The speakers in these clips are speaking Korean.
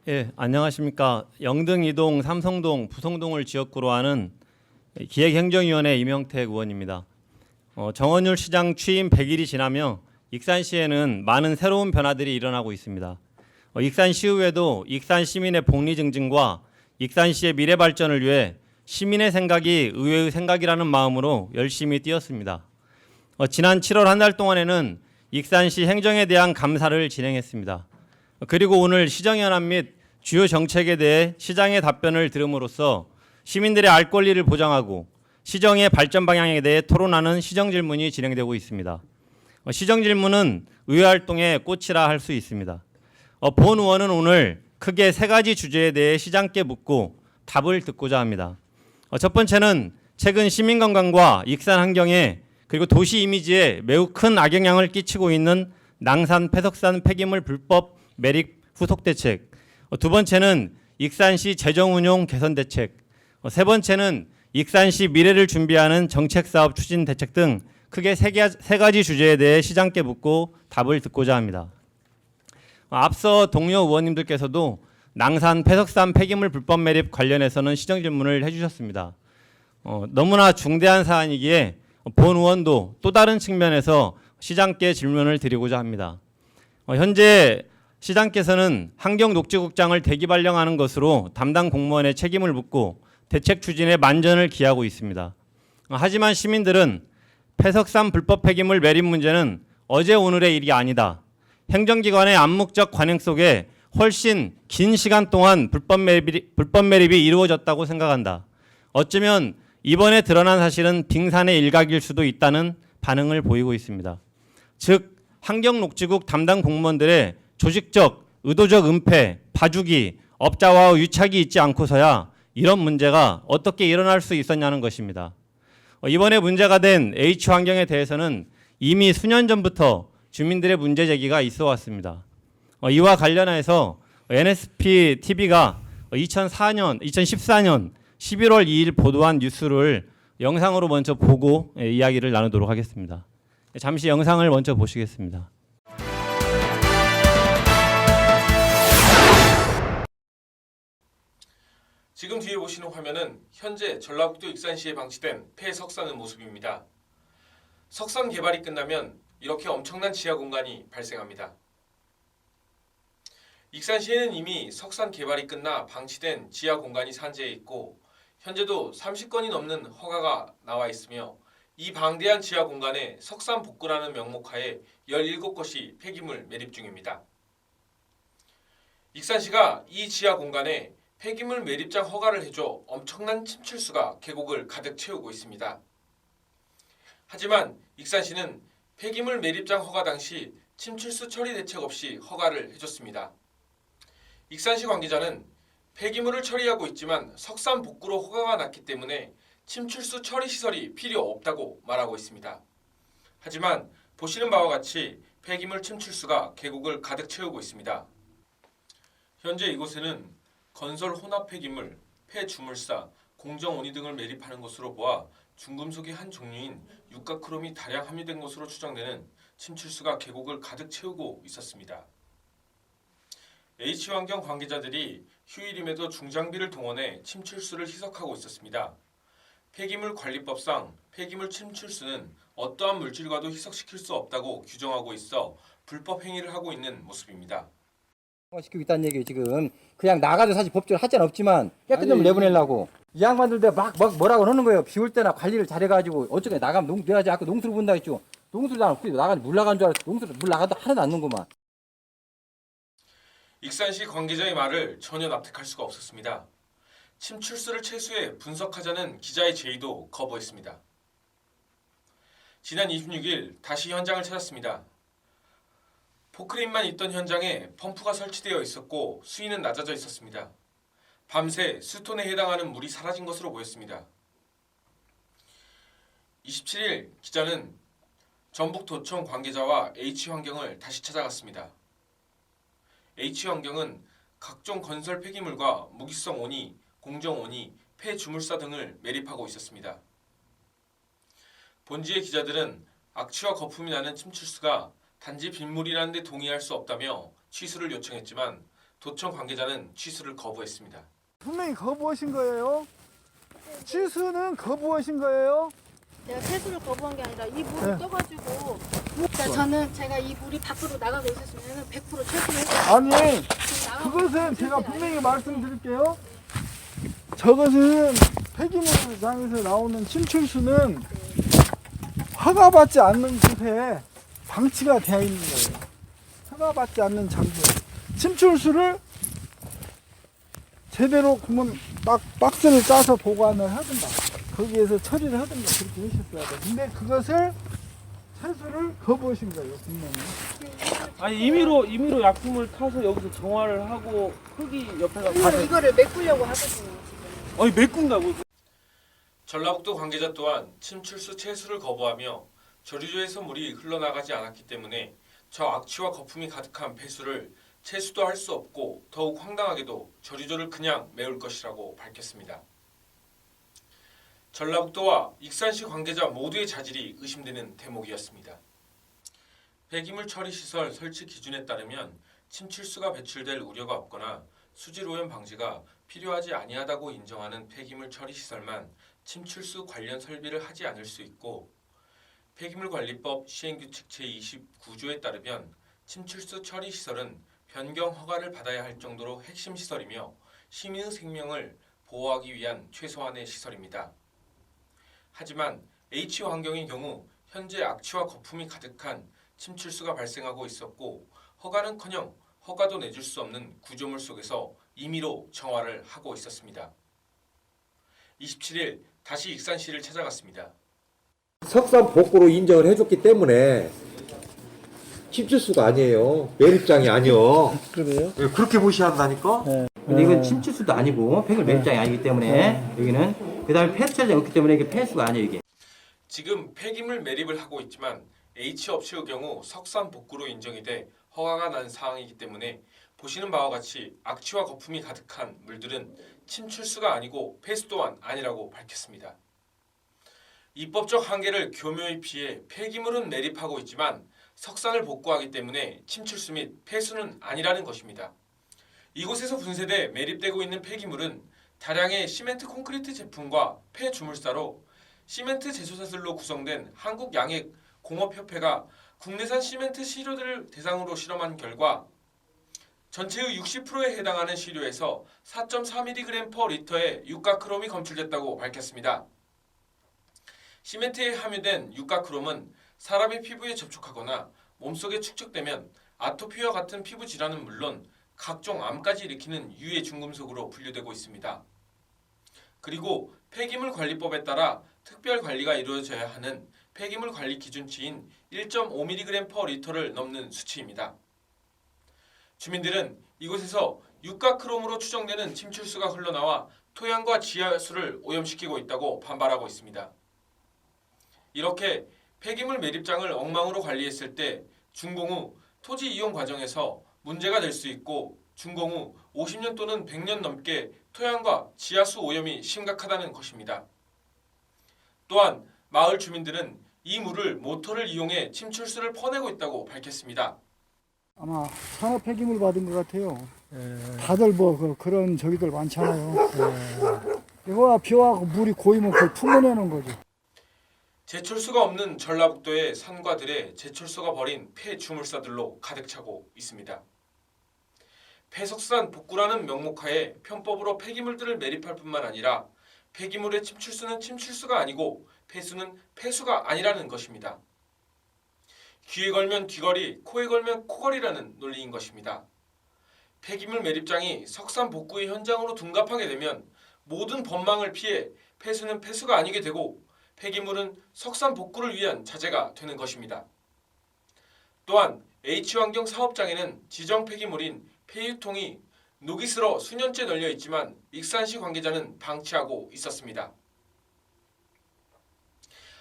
예, 안녕하십니까. 영등, 이동, 삼성동, 부성동을 지역구로 하는 기획행정위원회 이명택 의원입니다. 정원율 시장 취임 100일이 지나며 익산시에는 많은 새로운 변화들이 일어나고 있습니다. 익산시의회도 익산 시민의 복리 증진과 익산시의 미래 발전을 위해 시민의 생각이 의회의 생각이라는 마음으로 열심히 뛰었습니다. 지난 7월 한 달 동안에는 익산시 행정에 대한 감사를 진행했습니다. 그리고 오늘 시정연합 및 주요 정책에 대해 시장의 답변을 들음으로써 시민들의 알 권리를 보장하고 시정의 발전 방향에 대해 토론하는 시정질문이 진행되고 있습니다. 시정질문은 의회활동의 꽃이라 할 수 있습니다. 본 의원은 오늘 크게 세 가지 주제에 대해 시장께 묻고 답을 듣고자 합니다. 첫 번째는 최근 시민건강과 익산 환경에 그리고 도시 이미지에 매우 큰 악영향을 끼치고 있는 낭산, 폐석산 폐기물 불법 매립 후속 대책, 두 번째는 익산시 재정운용 개선 대책, 세 번째는 익산시 미래를 준비하는 정책사업 추진 대책 등 크게 세 가지 주제에 대해 시장께 묻고 답을 듣고자 합니다. 앞서 동료 의원님들께서도 낭산, 폐석산 폐기물 불법 매립 관련해서는 시정 질문을 해주셨습니다. 너무나 중대한 사안이기에 본 의원도 또 다른 측면에서 시장께 질문을 드리고자 합니다. 현재 시장께서는 환경녹지국장을 대기 발령하는 것으로 담당 공무원의 책임을 묻고 대책 추진에 만전을 기하고 있습니다. 하지만 시민들은 폐석산 불법 폐기물 매립 문제는 어제 오늘의 일이 아니다. 행정기관의 암묵적 관행 속에 훨씬 긴 시간 동안 불법 매립이 이루어졌다고 생각한다. 어쩌면 이번에 드러난 사실은 빙산의 일각일 수도 있다는 반응을 보이고 있습니다. 즉 환경녹지국 담당 공무원들의 조직적, 의도적 은폐, 봐주기, 업자와의 유착이 있지 않고서야 이런 문제가 어떻게 일어날 수 있었냐는 것입니다. 이번에 문제가 된 H환경에 대해서는 이미 수년 전부터 주민들의 문제 제기가 있어 왔습니다. 이와 관련해서 NSP-TV가 2014년 11월 2일 보도한 뉴스를 영상으로 먼저 보고 이야기를 나누도록 하겠습니다. 잠시 영상을 먼저 보시겠습니다. 지금 뒤에 보시는 화면은 현재 전라북도 익산시에 방치된 폐석산의 모습입니다. 석산 개발이 끝나면 이렇게 엄청난 지하 공간이 발생합니다. 익산시에는 이미 석산 개발이 끝나 방치된 지하 공간이 산재해 있고 현재도 30건이 넘는 허가가 나와 있으며 이 방대한 지하 공간에 석산 복구라는 명목하에 17곳이 폐기물 매립 중입니다. 익산시가 이 지하 공간에 폐기물 매립장 허가를 해줘 엄청난 침출수가 계곡을 가득 채우고 있습니다. 하지만 익산시는 폐기물 매립장 허가 당시 침출수 처리 대책 없이 허가를 해줬습니다. 익산시 관계자는 폐기물을 처리하고 있지만 석산 복구로 허가가 났기 때문에 침출수 처리 시설이 필요 없다고 말하고 있습니다. 하지만 보시는 바와 같이 폐기물 침출수가 계곡을 가득 채우고 있습니다. 현재 이곳에는 건설 혼합 폐기물, 폐주물사, 공정온이 등을 매립하는 것으로 보아 중금속의 한 종류인 육가크롬이 다량 함유된 것으로 추정되는 침출수가 계곡을 가득 채우고 있었습니다. H환경 관계자들이 휴일임에도 중장비를 동원해 침출수를 희석하고 있었습니다. 폐기물관리법상 폐기물 침출수는 어떠한 물질과도 희석시킬 수 없다고 규정하고 있어 불법 행위를 하고 있는 모습입니다. 시키고 있다는 얘기예요. 지금 그냥 나가도 사실 법적으로 할 자는 없지만 깨끗한 물 내보내려고 이 양반들도 막 뭐라고 하는 거예요. 비 올 때나 관리를 잘해가지고 어쩌게 나가면 내가 아까 농수를 본다 했죠. 농수를 안 뿌리고 나가면 물 나간 줄 알았어. 농수를 물 나가도 하나도 안 넣는구만. 익산시 관계자의 말을 전혀 납득할 수가 없었습니다. 침출수를 최소해 분석하자는 기자의 제의도 거부했습니다. 지난 26일 다시 현장을 찾았습니다. 포크레인만 있던 현장에 펌프가 설치되어 있었고 수위는 낮아져 있었습니다. 밤새 수톤에 해당하는 물이 사라진 것으로 보였습니다. 27일 기자는 전북도청 관계자와 H환경을 다시 찾아갔습니다. H환경은 각종 건설 폐기물과 무기성 오니, 공정 오니, 폐주물사 등을 매립하고 있었습니다. 본지의 기자들은 악취와 거품이 나는 침출수가 단지 빗물이라는 데 동의할 수 없다며 취수를 요청했지만 도청 관계자는 취수를 거부했습니다. 분명히 거부하신 거예요? 취수는 거부하신 거예요? 내가 폐수를 거부한 게 아니라 이 물을 네. 떠가지고 그러니까 저는 제가 이 물이 밖으로 나가고 있었으면 100% 철수를 했어요. 아니, 지금 나가고 그것은 있는 제가 절대 분명히 아니에요. 말씀드릴게요. 저것은 폐기물장에서 나오는 침출수는 허가받지 않는 곳에 방치가 되어 있는 거예요. 허가받지 않는 장소에. 침출수를 제대로 그러면 딱 박스를 짜서 보관을 하든가 거기에서 처리를 하든가 그렇게 하셨어야 돼. 근데 그것을 채수를 거부하신 거예요, 분명히. 아니 임의로 약품을 타서 여기서 정화를 하고 흙이 옆에가 다 이거를 메꾸려고 하거든요. 지금. 아니 메꾼다고. 전라북도 관계자 또한 침출수 채수를 거부하며 저류조에서 물이 흘러나가지 않았기 때문에 저 악취와 거품이 가득한 폐수를 채수도 할 수 없고 더욱 황당하게도 저류조를 그냥 메울 것이라고 밝혔습니다. 전라북도와 익산시 관계자 모두의 자질이 의심되는 대목이었습니다. 폐기물 처리 시설 설치 기준에 따르면 침출수가 배출될 우려가 없거나 수질 오염 방지가 필요하지 아니하다고 인정하는 폐기물 처리 시설만 침출수 관련 설비를 하지 않을 수 있고 폐기물관리법 시행규칙 제29조에 따르면 침출수 처리 시설은 변경 허가를 받아야 할 정도로 핵심 시설이며 시민의 생명을 보호하기 위한 최소한의 시설입니다. 하지만 H환경의 경우 현재 악취와 거품이 가득한 침출수가 발생하고 있었고 허가는커녕 허가도 내줄 수 없는 구조물 속에서 임의로 정화를 하고 있었습니다. 27일 다시 익산시를 찾아갔습니다. 석산 복구로 인정을 해줬기 때문에 침출수가 아니에요. 매립장이 아니요. 그래요? 그렇게 무시한다니까 근데 이건 침출수도 아니고 폐기물 매립장이 아니기 때문에 여기는 그다음에 폐수처리장이 없기 때문에 이게 폐수가 아니에요, 이게. 지금 폐기물 매립을 하고 있지만 H업체의 경우 석산 복구로 인정이 돼 허가가 난 사항이기 때문에 보시는 바와 같이 악취와 거품이 가득한 물들은 침출수가 아니고 폐수 또한 아니라고 밝혔습니다. 입법적 한계를 교묘히 피해 폐기물은 매립하고 있지만 석산을 복구하기 때문에 침출수 및 폐수는 아니라는 것입니다. 이곳에서 분쇄돼 매립되고 있는 폐기물은 다량의 시멘트 콘크리트 제품과 폐주물사로 시멘트 제조사들로 구성된 한국양액공업협회가 국내산 시멘트 시료들을 대상으로 실험한 결과 전체의 60%에 해당하는 시료에서 4.4mg/L의 유가크롬이 검출됐다고 밝혔습니다. 시멘트에 함유된 유가크롬은 사람의 피부에 접촉하거나 몸속에 축적되면 아토피와 같은 피부 질환은 물론 각종 암까지 일으키는 유해 중금속으로 분류되고 있습니다. 그리고 폐기물관리법에 따라 특별 관리가 이루어져야 하는 폐기물 관리 기준치인 1.5mg/L를 넘는 수치입니다. 주민들은 이곳에서 유가크롬으로 추정되는 침출수가 흘러나와 토양과 지하수를 오염시키고 있다고 반발하고 있습니다. 이렇게 폐기물 매립장을 엉망으로 관리했을 때 준공 후 토지 이용 과정에서 문제가 될 수 있고 준공 후 50년 또는 100년 넘게 토양과 지하수 오염이 심각하다는 것입니다. 또한 마을 주민들은 이 물을 모터를 이용해 침출수를 퍼내고 있다고 밝혔습니다. 아마 산업 폐기물 받은 것 같아요. 다들 뭐 그런 저기들 많잖아요. 이거 비와고 물이 고이면 그걸 품어내는 거죠. 제철수가 없는 전라북도의 산과 들에 제철소가 버린 폐주물사들로 가득 차고 있습니다. 폐석산 복구라는 명목하에 편법으로 폐기물들을 매립할 뿐만 아니라 폐기물의 침출수는 침출수가 아니고 폐수는 폐수가 아니라는 것입니다. 귀에 걸면 귀걸이, 코에 걸면 코걸이라는 논리인 것입니다. 폐기물 매립장이 석산 복구의 현장으로 둔갑하게 되면 모든 법망을 피해 폐수는 폐수가 아니게 되고 폐기물은 석산 복구를 위한 자재가 되는 것입니다. 또한 H환경 사업장에는 지정 폐기물인 폐유통이 녹이 슬어 수년째 널려 있지만 익산시 관계자는 방치하고 있었습니다.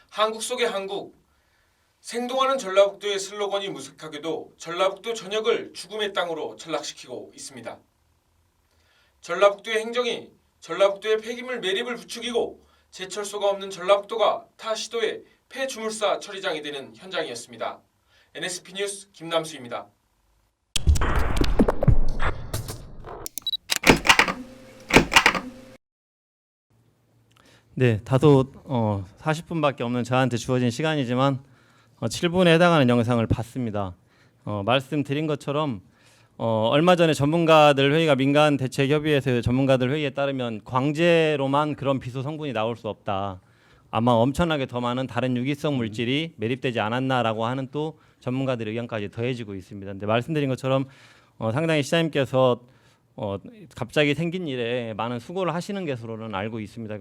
한국 속의 한국, 생동하는 전라북도의 슬로건이 무색하게도 전라북도 전역을 죽음의 땅으로 전락시키고 있습니다. 전라북도의 행정이 전라북도의 폐기물 매립을 부추기고 제철소가 없는 전라북도가 타 시도의 폐주물사 처리장이 되는 현장이었습니다. NSP 뉴스 김남수입니다. 네, 다소 40분밖에 없는 저한테 주어진 시간이지만 7분에 해당하는 영상을 봤습니다. 말씀드린 것처럼 얼마 전에 전문가들 회의가 민간대책협의회에서 전문가들 회의에 따르면 광재로만 그런 비소 성분이 나올 수 없다. 아마 엄청나게 더 많은 다른 유기성 물질이 매립되지 않았나라고 하는 또 전문가들의 의견까지 더해지고 있습니다. 근데 말씀드린 것처럼 상당히 시장님께서 갑자기 생긴 일에 많은 수고를 하시는 것으로는 알고 있습니다.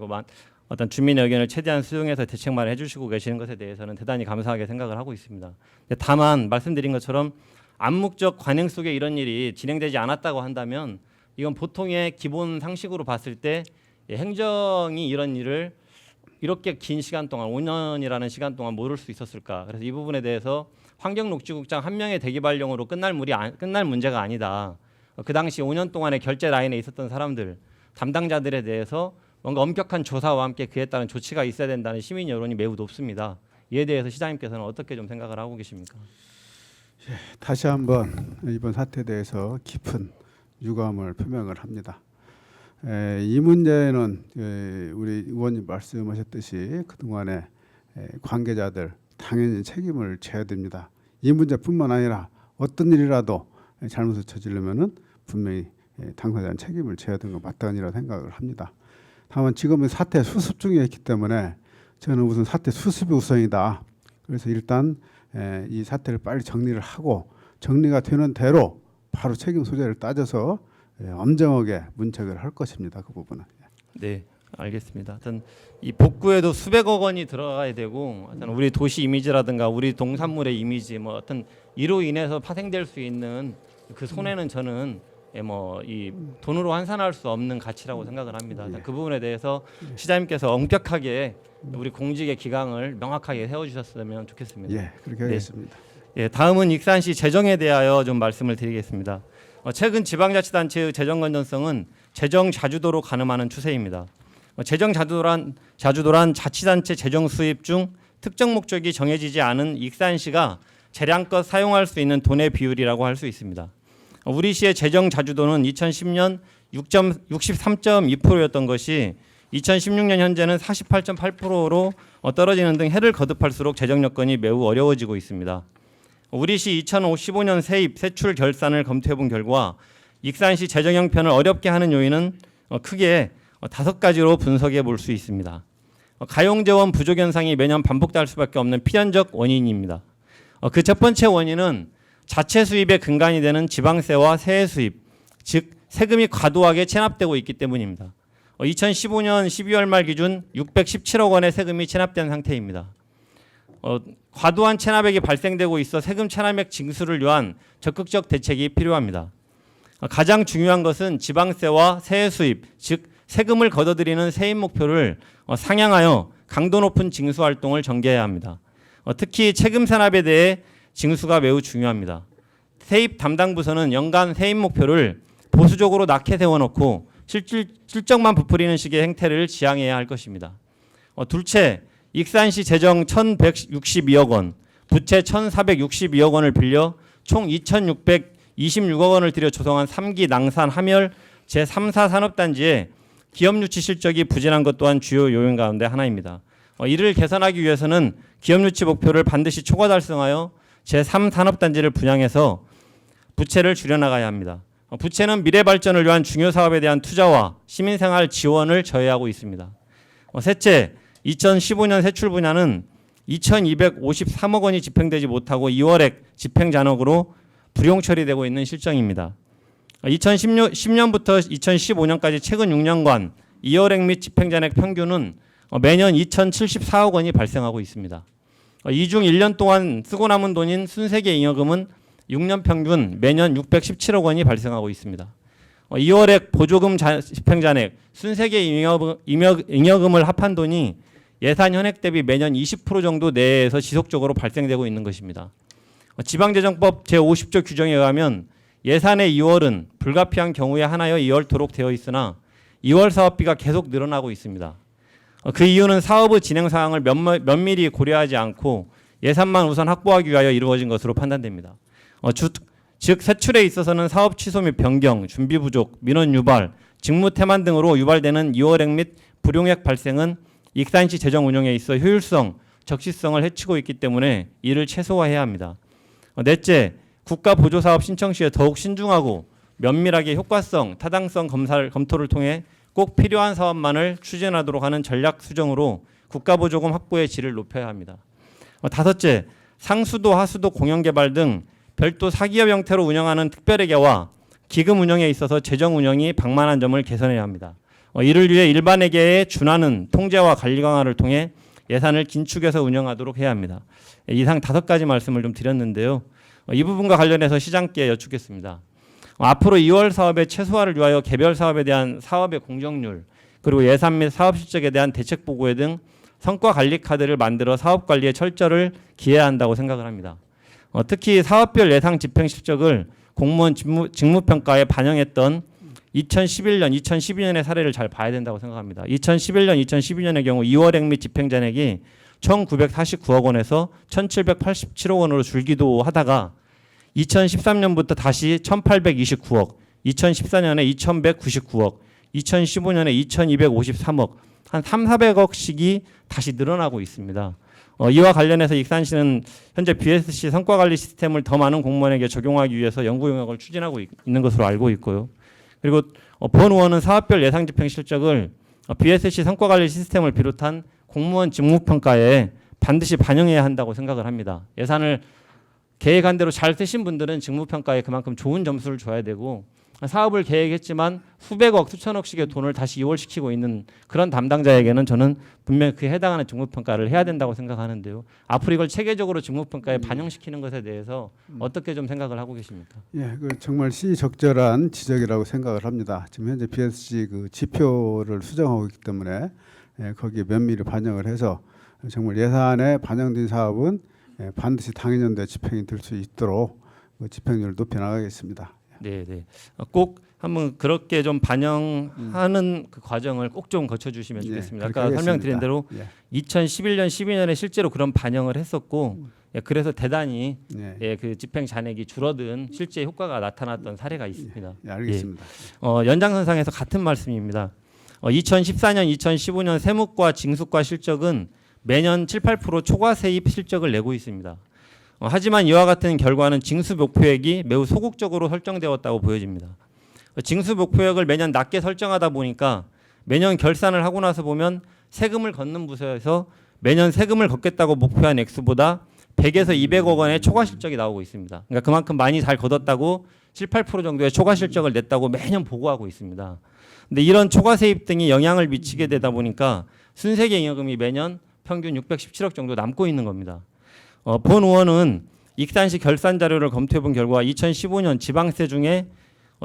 어떤 주민의 의견을 최대한 수용해서 대책만 해주시고 계시는 것에 대해서는 대단히 감사하게 생각을 하고 있습니다. 다만 말씀드린 것처럼 암묵적 관행 속에 이런 일이 진행되지 않았다고 한다면 이건 보통의 기본 상식으로 봤을 때 행정이 이런 일을 이렇게 긴 시간 동안 5년이라는 시간 동안 모를 수 있었을까? 그래서 이 부분에 대해서 환경녹지국장 한 명의 대기발령으로 끝날 문제가 아니다. 그 당시 5년 동안의 결제 라인에 있었던 사람들, 담당자들에 대해서 뭔가 엄격한 조사와 함께 그에 따른 조치가 있어야 된다는 시민 여론이 매우 높습니다. 이에 대해서 시장님께서는 어떻게 좀 생각을 하고 계십니까? 다시 한번 이번 사태에 대해서 깊은 유감을 표명을 합니다. 이 문제는 우리 의원님 말씀하셨듯이 그동안의 관계자들 당연히 책임을 져야 됩니다. 이 문제뿐만 아니라 어떤 일이라도 잘못을 저지르면은 분명히 당사자는 책임을 져야 되는 건 마땅하니라 생각을 합니다. 다만 지금은 사태 수습 중에 있기 때문에 저는 우선 사태 수습이 우선이다. 그래서 일단 이 사태를 빨리 정리를 하고 정리가 되는 대로 바로 책임 소재를 따져서 엄정하게 문책을 할 것입니다. 그 부분은. 네, 알겠습니다. 하여튼 이 복구에도 수백억 원이 들어가야 되고, 하여튼 우리 도시 이미지라든가 우리 동산물의 이미지, 어떤 이로 인해서 파생될 수 있는 그 손해는 저는 이 돈으로 환산할 수 없는 가치라고 생각을 합니다. 그 부분에 대해서 시장님께서 엄격하게 우리 공직의 기강을 명확하게 세워주셨으면 좋겠습니다. 예, 그렇게 하겠습니다. 예, 다음은 익산시 재정에 대하여 좀 말씀을 드리겠습니다. 최근 지방자치단체의 재정 건전성은 재정 자주도로 가늠하는 추세입니다. 재정 자주도란 자치단체 재정 수입 중 특정 목적이 정해지지 않은 익산시가 재량껏 사용할 수 있는 돈의 비율이라고 할 수 있습니다. 우리 시의 재정 자주도는 2010년 63.2%였던 것이 2016년 현재는 48.8%로 떨어지는 등 해를 거듭할수록 재정 여건이 매우 어려워지고 있습니다. 우리 시 2015년 세입, 세출 결산을 검토해본 결과 익산시 재정 형편을 어렵게 하는 요인은 크게 5가지로 분석해 볼 수 있습니다. 가용재원 부족 현상이 매년 반복될 수밖에 없는 필연적 원인입니다. 그 첫 번째 원인은 자체 수입의 근간이 되는 지방세와 세액 수입, 즉 세금이 과도하게 체납되고 있기 때문입니다. 2015년 12월 말 기준 617억 원의 세금이 체납된 상태입니다. 과도한 체납액이 발생되고 있어 세금 체납액 징수를 위한 적극적 대책이 필요합니다. 가장 중요한 것은 지방세와 세액 수입, 즉 세금을 걷어들이는 세입 목표를 상향하여 강도 높은 징수 활동을 전개해야 합니다. 특히 세금 산업에 대해 징수가 매우 중요합니다. 세입 담당 부서는 연간 세입 목표를 보수적으로 낮게 세워놓고 실적만 부풀리는 식의 행태를 지양해야 할 것입니다. 둘째, 익산시 재정 1,162억 원, 부채 1,462억 원을 빌려 총 2,626억 원을 들여 조성한 3기 낭산 함열 제3사 산업단지의 기업 유치 실적이 부진한 것 또한 주요 요인 가운데 하나입니다. 이를 개선하기 위해서는 기업 유치 목표를 반드시 초과 달성하여 제3산업단지를 분양해서 부채를 줄여나가야 합니다. 부채는 미래 발전을 위한 중요 사업에 대한 투자와 시민생활 지원을 저해하고 있습니다. 셋째, 2015년 세출 분야는 2,253억 원이 집행되지 못하고 2월액 집행 잔액으로 불용 처리되고 있는 실정입니다. 2010년부터 2015년까지 최근 6년간 2월액 및 집행 잔액 평균은 매년 2,074억 원이 발생하고 있습니다. 이 중 1년 동안 쓰고 남은 돈인 순세계 잉여금은 6년 평균 매년 617억 원이 발생하고 있습니다. 2월액 보조금 집행 잔액, 순세계 잉여금을 합한 돈이 예산 현액 대비 매년 20% 정도 내에서 지속적으로 발생되고 있는 것입니다. 지방재정법 제50조 규정에 의하면 예산의 2월은 불가피한 경우에 하나여 2월토록 되어 있으나 2월 사업비가 계속 늘어나고 있습니다. 그 이유는 사업의 진행 사항을 면밀히 고려하지 않고 예산만 우선 확보하기 위하여 이루어진 것으로 판단됩니다. 즉 세출에 있어서는 사업 취소 및 변경, 준비 부족, 민원 유발, 직무 태만 등으로 유발되는 2월액 및 불용액 발생은 익산시 재정 운영에 있어 효율성, 적시성을 해치고 있기 때문에 이를 최소화해야 합니다. 넷째, 국가 보조 사업 신청 시에 더욱 신중하고 면밀하게 효과성, 타당성 검토를 통해 꼭 필요한 사업만을 추진하도록 하는 전략 수정으로 국가 보조금 확보의 질을 높여야 합니다. 다섯째, 상수도, 하수도, 공영개발 등 별도 사기업 형태로 운영하는 특별회계와 기금 운영에 있어서 재정 운영이 방만한 점을 개선해야 합니다. 이를 위해 일반회계에 준하는 통제와 관리 강화를 통해 예산을 긴축해서 운영하도록 해야 합니다. 이상 5가지 말씀을 좀 드렸는데요. 이 부분과 관련해서 시장께 여쭙겠습니다. 앞으로 2월 사업의 최소화를 위하여 개별 사업에 대한 사업의 공정률, 그리고 예산 및 사업 실적에 대한 대책 보고회 등 성과 관리 카드를 만들어 사업 관리에 철저를 기해야 한다고 생각을 합니다. 특히 사업별 예상 집행 실적을 공무원 직무평가에 반영했던 2011년, 2012년의 사례를 잘 봐야 된다고 생각합니다. 2011년, 2012년의 경우 2월액 및 집행잔액이 1,949억 원에서 1,787억 원으로 줄기도 하다가 2013년부터 다시 1,829억, 2014년에 2,199억, 2015년에 2,253억, 한 3,400억씩이 다시 늘어나고 있습니다. 이와 관련해서 익산시는 현재 BSC 성과관리 시스템을 더 많은 공무원에게 적용하기 위해서 연구 용역을 추진하고 있는 것으로 알고 있고요. 그리고 본 의원은 사업별 예상 집행 실적을 BSC 성과관리 시스템을 비롯한 공무원 직무평가에 반드시 반영해야 한다고 생각을 합니다. 예산을 계획한 대로 잘 쓰신 분들은 직무평가에 그만큼 좋은 점수를 줘야 되고, 사업을 계획했지만 수백억, 수천억씩의 돈을 다시 이월시키고 있는 그런 담당자에게는 저는 분명히 그에 해당하는 직무평가를 해야 된다고 생각하는데요. 앞으로 이걸 체계적으로 직무평가에 반영시키는 것에 대해서 어떻게 좀 생각을 하고 계십니까? 예, 그 정말 시적절한 지적이라고 생각을 합니다. 지금 현재 BSC 그 지표를 수정하고 있기 때문에 거기에 면밀히 반영을 해서 정말 예산에 반영된 사업은 반드시 당해년도에 집행이 될 수 있도록 그 집행률을 높여 나가겠습니다. 네, 네. 꼭 한번 그렇게 좀 반영하는 그 과정을 꼭 좀 거쳐주시면 좋겠습니다. 그렇게 아까 하겠습니다. 설명드린 대로 2011년, 12년에 실제로 그런 반영을 했었고, 그래서 대단히 그 집행 잔액이 줄어든 실제 효과가 나타났던 사례가 있습니다. 알겠습니다. 연장선상에서 같은 말씀입니다. 2014년, 2015년 세무과 징수과 실적은 매년 7, 8% 초과 세입 실적을 내고 있습니다. 하지만 이와 같은 결과는 징수 목표액이 매우 소극적으로 설정되었다고 보여집니다. 징수 목표액을 매년 낮게 설정하다 보니까 매년 결산을 하고 나서 보면 세금을 걷는 부서에서 매년 세금을 걷겠다고 목표한 액수보다 100에서 200억 원의 초과 실적이 나오고 있습니다. 그러니까 그만큼 많이 잘 걷었다고 7, 8% 정도의 초과 실적을 냈다고 매년 보고하고 있습니다. 근데 이런 초과 세입 등이 영향을 미치게 되다 보니까 순세계 잉여금이 매년 평균 617억 정도 남고 있는 겁니다. 본 의원은 익산시 결산 자료를 검토해 본 결과 2015년 지방세 중에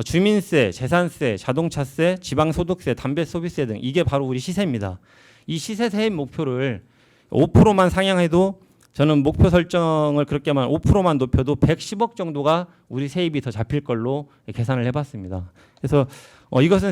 주민세, 재산세, 자동차세, 지방소득세, 담배소비세 등 이게 바로 우리 시세입니다. 이 시세 세입 목표를 5%만 상향해도 저는 목표 설정을 그렇게만 5%만 높여도 110억 정도가 우리 세입이 더 잡힐 걸로 계산을 해봤습니다. 그래서 이것은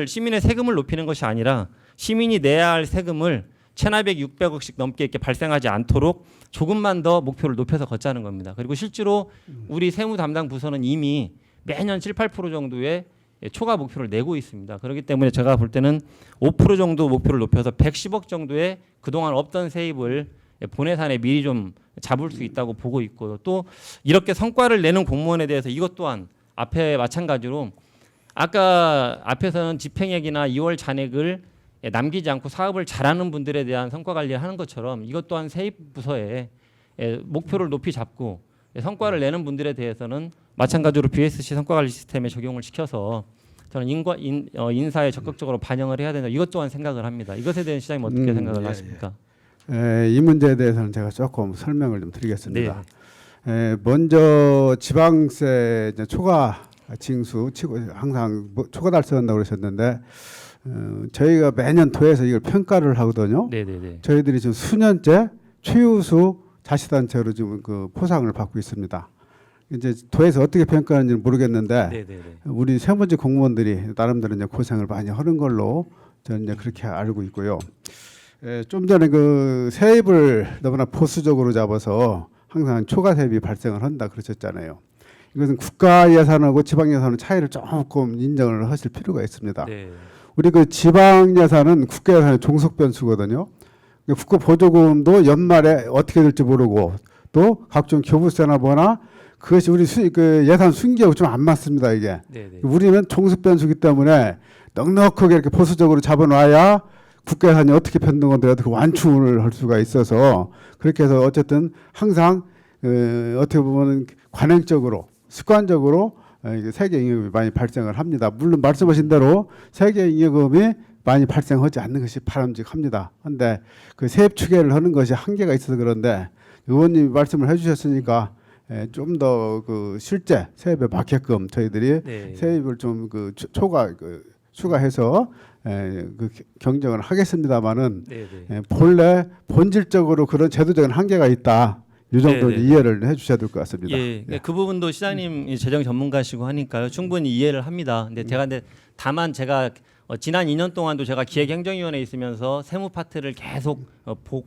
시민의 세금을 높이는 것이 아니라 시민이 내야 할 세금을 1,400, 600억씩 넘게 이렇게 발생하지 않도록 조금만 더 목표를 높여서 걷자는 겁니다. 그리고 실제로 우리 세무 담당 부서는 이미 매년 7, 8% 정도의 초과 목표를 내고 있습니다. 그렇기 때문에 제가 볼 때는 5% 정도 목표를 높여서 110억 정도의 그동안 없던 세입을 본예산에 미리 좀 잡을 수 있다고 보고 있고요. 또 이렇게 성과를 내는 공무원에 대해서 이것 또한 앞에 마찬가지로 아까 앞에서는 집행액이나 2월 잔액을 남기지 않고 사업을 잘하는 분들에 대한 성과 관리를 하는 것처럼 이것 또한 세입 부서에 목표를 높이 잡고 성과를 내는 분들에 대해서는 마찬가지로 BSC 성과 관리 시스템에 적용을 시켜서 저는 인사에 적극적으로 반영을 해야 된다. 이것 또한 생각을 합니다. 이것에 대한 시장님 어떻게 생각을 하십니까? 이 문제에 대해서는 제가 조금 설명을 좀 드리겠습니다. 먼저 지방세 초과 징수 항상 초과 달성한다고 그러셨는데 저희가 매년 도에서 이걸 평가를 하거든요. 네네네. 저희들이 지금 수년째 최우수 자치단체로 지금 그 포상을 받고 있습니다. 이제 도에서 어떻게 평가하는지는 모르겠는데 네네네. 우리 세무직 공무원들이 나름대로 이제 고생을 많이 하는 걸로 저는 이제 그렇게 알고 있고요. 좀 전에 그 세입을 너무나 보수적으로 잡아서 항상 초과 세입이 발생을 한다 그러셨잖아요. 이것은 국가 예산하고 지방 예산의 차이를 조금 인정을 하실 필요가 있습니다. 네. 우리 그 지방 예산은 국가 예산의 종속 변수거든요. 국가 보조금도 연말에 어떻게 될지 모르고 또 각종 교부세나 뭐나 그것이 우리 그 예산 순기하고 좀 안 맞습니다 이게. 네네. 우리는 종속 변수기 때문에 넉넉하게 이렇게 보수적으로 잡아놔야 국가 예산이 어떻게 변동하더라도 어떻게 완충을 할 수가 있어서 그렇게 해서 어쨌든 항상 어떻게 보면 관행적으로 습관적으로 세계 잉여금이 많이 발생을 합니다. 물론 말씀하신 대로 세계 잉여금이 많이 발생하지 않는 것이 바람직합니다. 그런데 그 세입 추계를 하는 것이 한계가 있어서 그런데 의원님이 말씀을 해주셨으니까 좀 더 그 실제 세입에 맞게끔 저희들이 네. 세입을 좀 그 초과 추가해서 그 경정을 하겠습니다만은 네네. 본래 본질적으로 그런 제도적인 한계가 있다. 이 정도 네네. 이해를 해주셔야 될 것 같습니다. 예, 그 부분도 시장님 재정 전문가시고 하니까요. 충분히 이해를 합니다. 근데 다만 제가 지난 2년 동안도 제가 기획행정위원회에 있으면서 세무 파트를 계속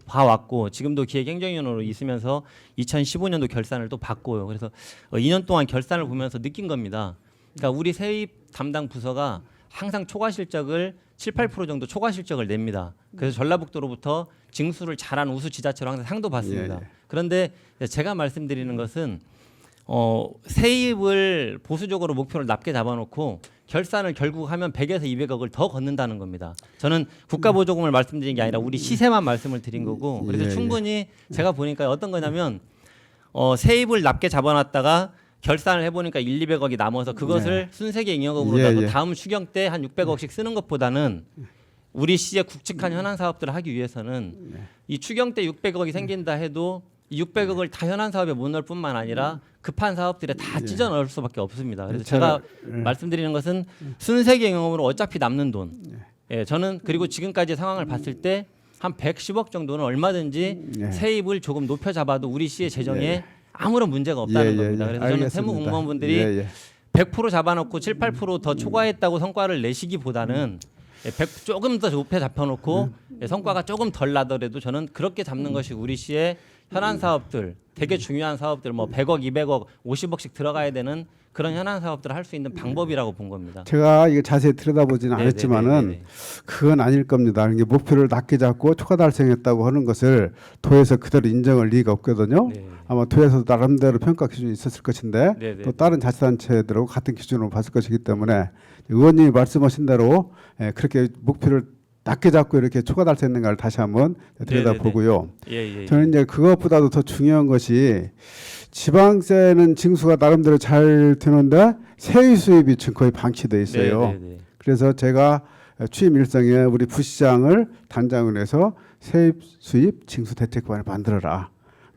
봐왔고 지금도 기획행정위원으로 있으면서 2015년도 결산을 또 봤고요. 그래서 2년 동안 결산을 보면서 느낀 겁니다. 그러니까 우리 세입 담당 부서가 항상 초과 실적을 7, 8% 정도 초과 실적을 냅니다. 그래서 전라북도로부터 징수를 잘한 우수 지자체로 항상 상도 받습니다. 예. 그런데 제가 말씀드리는 것은 세입을 보수적으로 목표를 낮게 잡아놓고 결산을 결국 하면 100에서 200억을 더 걷는다는 겁니다. 저는 국가보조금을 말씀드린 게 아니라 우리 시세만 말씀을 드린 거고 그래서 예, 충분히 제가 보니까 어떤 거냐면 세입을 낮게 잡아놨다가 결산을 해보니까 1, 200억이 남아서 그것을 순세계 잉여금으로 예, 나도 예. 다음 추경 때 한 600억씩 쓰는 것보다는 우리 시의 굵직한 현안 사업들을 하기 위해서는 이 추경 때 600억이 생긴다 해도 이 600억을 다 현안 사업에 못 넣을 뿐만 아니라 급한 사업들에 다 찢어 넣을 수밖에 없습니다. 그래서 제가 말씀드리는 것은 순세계 잉여금으로 어차피 남는 돈. 예, 저는 그리고 지금까지 상황을 봤을 때 한 110억 정도는 얼마든지 세입을 조금 높여 잡아도 우리 시의 재정에 아무런 문제가 없다는 겁니다. 그래서 저는 세무 공무원분들이 100% 잡아놓고 7, 8%더 초과했다고 성과를 내시기보다는 조금 더 높게 잡혀놓고 성과가 조금 덜 나더라도 저는 그렇게 잡는 것이 우리 시의 현안 사업들, 되게 중요한 사업들, 뭐 100억, 200억, 50억씩 들어가야 되는 그런 현안 사업들을 할 수 있는 방법이라고 본 겁니다. 제가 이거 자세히 들여다보지는 네네네네. 않았지만은 그건 아닐 겁니다. 이게 목표를 낮게 잡고 초과 달성했다고 하는 것을 도에서 그대로 인정할 리가 없거든요. 네. 아마 도에서도 나름대로 평가 기준이 있었을 것인데 네네. 또 다른 자치단체들하고 같은 기준으로 봤을 것이기 때문에 의원님이 말씀하신 대로 그렇게 목표를 낮게 잡고 이렇게 초과 달성했는가를 다시 한번 들여다보고요. 예. 저는 이제 그것보다도 더 중요한 것이 지방세는 징수가 나름대로 잘 되는데 세의 수입이 지금 거의 방치돼 있어요. 네네네. 그래서 제가 취임 일성에 우리 부시장을 단장을 해서 세입 수입 징수 대책반을 만들어라.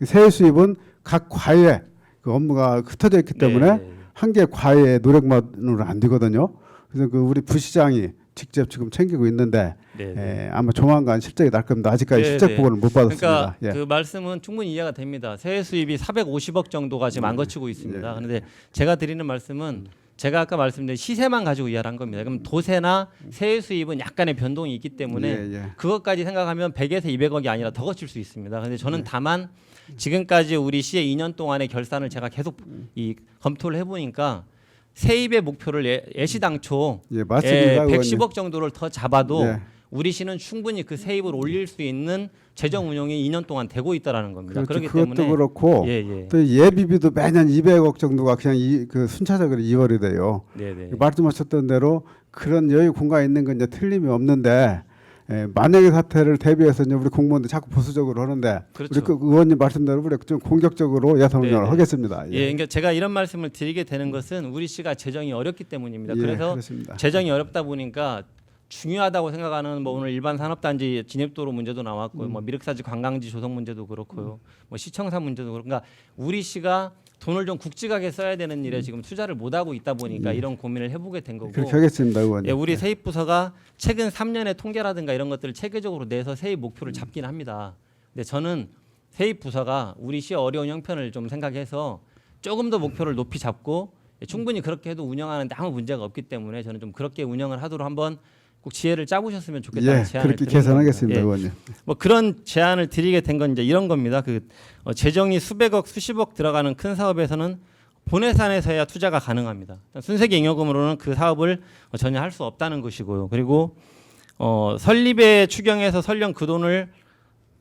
세의 수입은 각 과에 그 업무가 흩어져 있기 때문에 네네. 한 개 과의 노력만으로 안 되거든요. 그래서 그 우리 부시장이 직접 지금 챙기고 있는데 아마 조만간 실적이 날 겁니다. 아직까지 네네. 실적 보고는 못 받았습니다. 그러니까 그 말씀은 충분히 이해가 됩니다. 세외 수입이 450억 정도가 지금 안 거치고 있습니다. 그런데 제가 드리는 말씀은 제가 아까 말씀드린 시세만 가지고 이해를 한 겁니다. 그럼 도세나 세외 수입은 약간의 변동이 있기 때문에 그것까지 생각하면 100에서 200억이 아니라 더 거칠 수 있습니다. 그런데 저는 다만 지금까지 우리 시의 2년 동안의 결산을 제가 계속 검토를 해보니까 세입의 목표를 예시당초 맞습니다. 110억 정도를 더 잡아도 예. 우리 시는 충분히 그 세입을 올릴 수 있는 재정 운용이 2년 동안 되고 있다라는 겁니다. 그렇죠. 그렇기 그것도 때문에 그렇고 또 예비비도 매년 200억 정도가 그냥 그 순차적으로 이월이 돼요. 네네. 말씀하셨던 대로 그런 여유 공간이 있는 건 이제 틀림이 없는데 만약의 사태를 대비해서 이제 우리 공무원들 자꾸 보수적으로 하는데 그렇죠. 우리 그 의원님 말씀대로 우리 좀 공격적으로 예산 운영을 네네. 하겠습니다. 예, 그러니까 제가 이런 말씀을 드리게 되는 것은 우리 시가 재정이 어렵기 때문입니다. 예, 그래서 그렇습니다. 재정이 어렵다 보니까 중요하다고 생각하는 뭐 오늘 일반 산업단지 진입도로 문제도 나왔고 뭐 미륵사지 관광지 조성 문제도 그렇고요. 뭐 시청사 문제도 그렇고 그러니까 우리 시가 돈을 좀 굵직하게 써야 되는 일에 지금 투자를 못 하고 있다 보니까 이런 고민을 해보게 된 거고. 그렇게 하겠습니다, 의원님. 예, 우리 세입부서가 최근 3년의 통계라든가 이런 것들을 체계적으로 내서 세입 목표를 잡긴 합니다. 근데 저는 세입부서가 우리 시의 어려운 형편을 좀 생각해서 조금 더 목표를 높이 잡고 충분히 그렇게 해도 운영하는데 아무 문제가 없기 때문에 저는 좀 그렇게 운영을 하도록 한번 꼭 지혜를 짜보셨으면 좋겠다는 예, 제안을 그렇게 드리는 계산하겠습니다, 겁니다. 의원님. 뭐 그런 제안을 드리게 된 건 이제 이런 겁니다. 재정이 수백억, 수십억 들어가는 큰 사업에서는 본예산에서야 투자가 가능합니다. 순세기 잉여금으로는 그 사업을 전혀 할 수 없다는 것이고요. 그리고 설립에 추경해서 설령 그 돈을